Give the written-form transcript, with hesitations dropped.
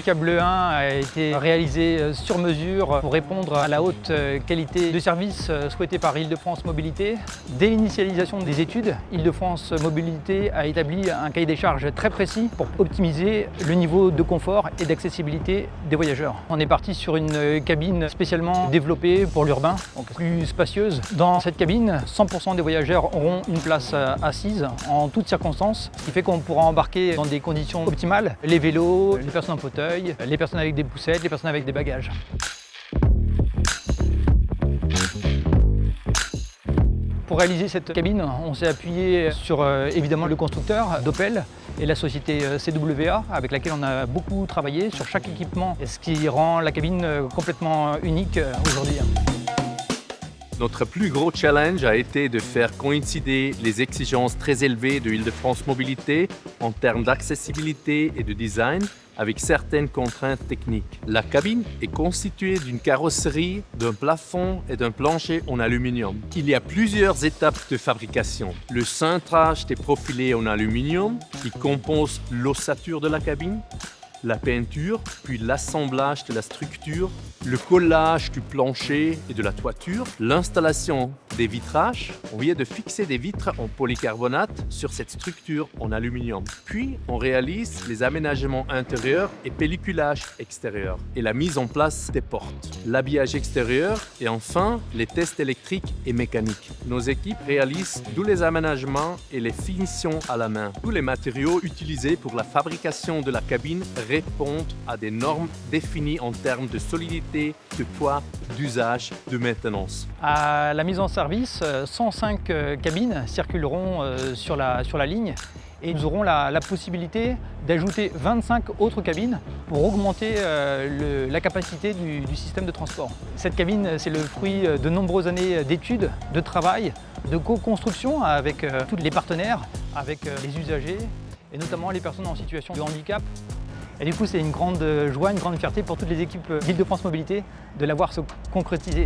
câble 1 a été réalisé sur mesure pour répondre à la haute qualité de service souhaitée par Île-de-France Mobilité. Dès l'initialisation des études, Île-de-France Mobilité a établi un cahier des charges très précis pour optimiser le niveau de confort et d'accessibilité des voyageurs. On est parti sur une cabine spécialement développée pour l'urbain, donc plus spacieuse. Dans cette cabine, 100% des voyageurs auront une place assise en toutes circonstances, ce qui fait qu'on pourra embarquer dans des conditions optimales les vélos, les personnes en fauteuil, les personnes avec des poussettes, les personnes avec des bagages. Pour réaliser cette cabine, on s'est appuyé sur évidemment le constructeur d'Opel et la société CWA avec laquelle on a beaucoup travaillé sur chaque équipement, ce qui rend la cabine complètement unique aujourd'hui. Notre plus gros challenge a été de faire coïncider les exigences très élevées de Île-de-France Mobilité en termes d'accessibilité et de design avec certaines contraintes techniques. La cabine est constituée d'une carrosserie, d'un plafond et d'un plancher en aluminium. Il y a plusieurs étapes de fabrication. Le cintrage des profilés en aluminium qui compose l'ossature de la cabine, la peinture, puis l'assemblage de la structure, le collage du plancher et de la toiture, l'installation des vitrages. On vient de fixer des vitres en polycarbonate sur cette structure en aluminium. Puis, on réalise les aménagements intérieurs et pelliculage extérieur et la mise en place des portes, l'habillage extérieur et enfin les tests électriques et mécaniques. Nos équipes réalisent tous les aménagements et les finitions à la main. Tous les matériaux utilisés pour la fabrication de la cabine répondent à des normes définies en termes de solidité, de poids, d'usage, de maintenance. À la mise en service, 105 cabines circuleront sur la ligne et nous aurons la possibilité d'ajouter 25 autres cabines pour augmenter la capacité du système de transport. Cette cabine, c'est le fruit de nombreuses années d'études, de travail, de co-construction avec tous les partenaires, avec les usagers et notamment les personnes en situation de handicap. Et du coup, c'est une grande joie, une grande fierté pour toutes les équipes d'Île-de-France Mobilité de la voir se concrétiser.